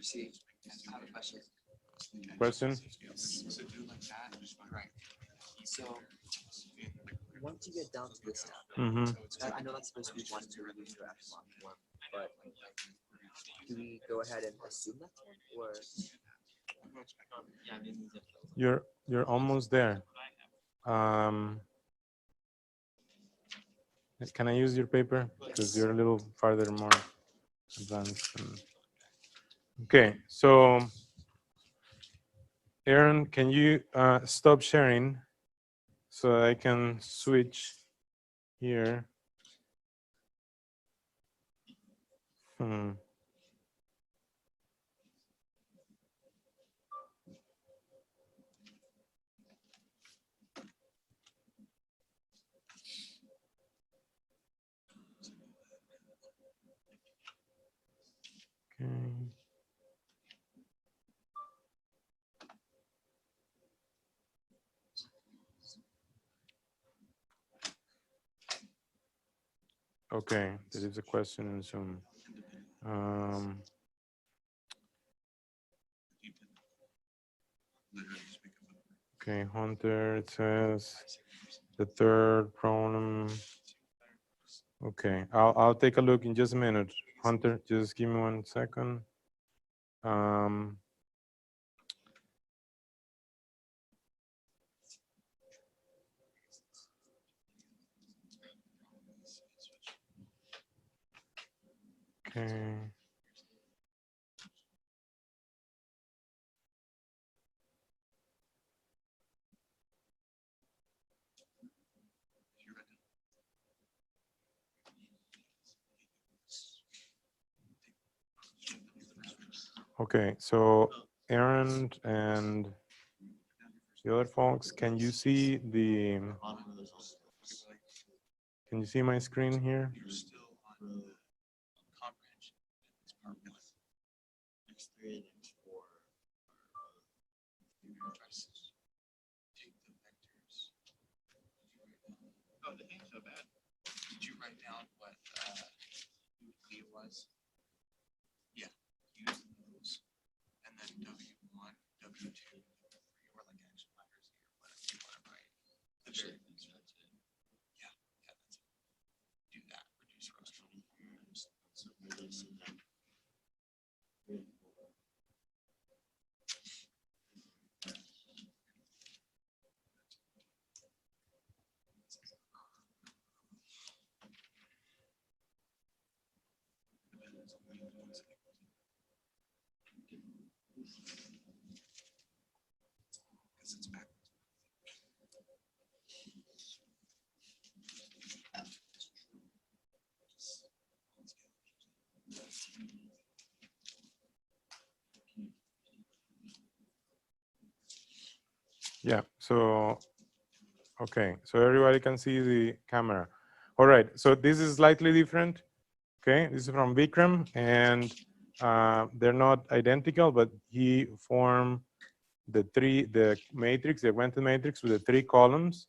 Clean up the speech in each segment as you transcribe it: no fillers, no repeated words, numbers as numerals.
See, I have a question. Question? So do like that, right? So once you get down to this step, I know that's supposed to be 1 to reduce your epsilon form, but do we go ahead and assume that's one, or You're almost there. Can I use your paper? Because you're a little farther more advanced. Okay, so Aaron, can you stop sharing so I can switch here? Okay. Okay, there is a question in Zoom. Okay, Hunter, it says the third problem. Okay, I'll take a look in just a minute. Hunter, just give me 1 second. Okay. Okay, so Aaron and the other folks, can you see my screen here? oh, the thing's so bad. Did you write down what it was? Yeah, use those, and then W1, W2, W3, or like action letters here, whatever you want to write. Yeah, that's it. Do that. Reduce roster. Yeah, so, okay, so everybody can see the camera. All right, so this is slightly different. Okay, this is from Vikram, and they're not identical, but he formed the matrix, the augmented matrix with the 3 columns.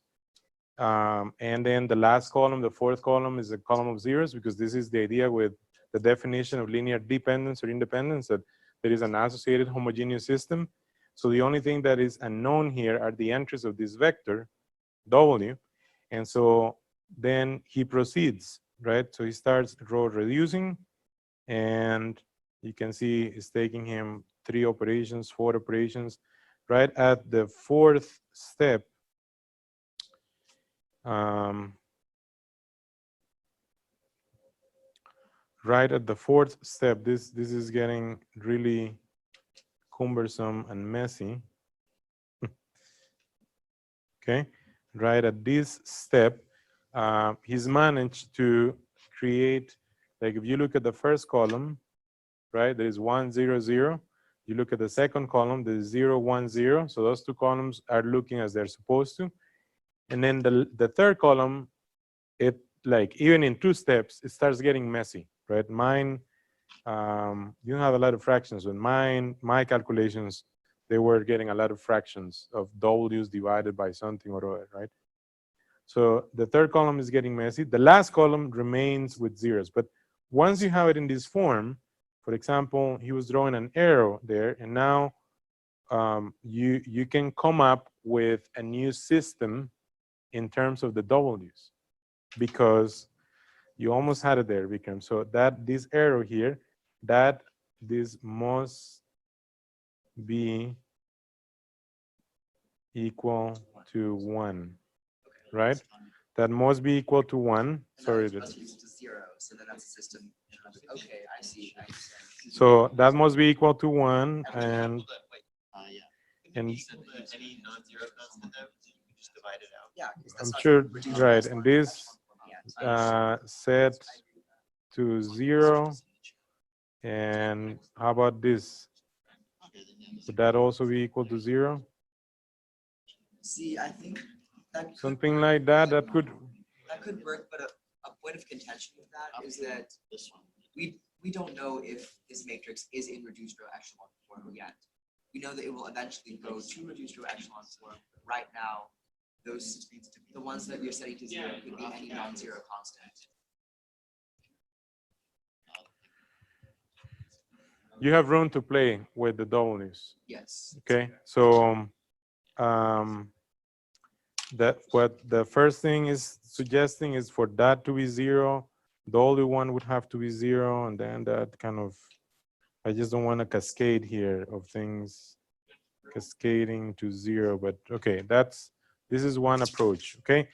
And then the last column, the 4th column, is a column of zeros, because this is the idea with the definition of linear dependence or independence, that there is an associated homogeneous system. So the only thing that is unknown here are the entries of this vector, W. And so then he proceeds, right? So he starts row reducing, and you can see it's taking him 3 operations, 4 operations. Right at the 4th step, right at the 4th step, this is getting really cumbersome and messy. Okay, right at this step, he's managed to create, like if you look at the first column, right, there is 1 0 0. You look at the second column, there's 0 1 0. So those 2 columns are looking as they're supposed to. And then the third column, it, like, even in 2 steps, it starts getting messy, right? Mine, you don't have a lot of fractions. With my calculations, they were getting a lot of fractions of W's divided by something or other, right? So the third column is getting messy. The last column remains with zeros. But once you have it in this form, for example, he was drawing an arrow there, and now you can come up with a new system in terms of the W's, because you almost had it there, Vikram. So that this arrow here, that this must be equal to 1, right? That must be equal to 1. Sorry. Must be equal to 0. So then that's a system. Okay, I see. So that must be equal to 1, and Yeah. and Any non-zero constant there, you can just divide it out. Yeah. I'm sure, right, and this set to 0, and how about this? Would that also be equal to 0? See, I think that could Something work, like that. but- That could. That could work, but a point of contention with that is that we don't know if this matrix is in reduced row echelon form yet. We know that it will eventually go to reduced row echelon form. But right now, the ones that we are setting to 0 could be any non-zero constant. You have room to play with the W's. Yes. Okay, so that what the first thing is suggesting is for that to be 0, the only one would have to be 0, and then that kind of, I just don't want to cascade here of things cascading to 0, but okay, this is one approach. Okay,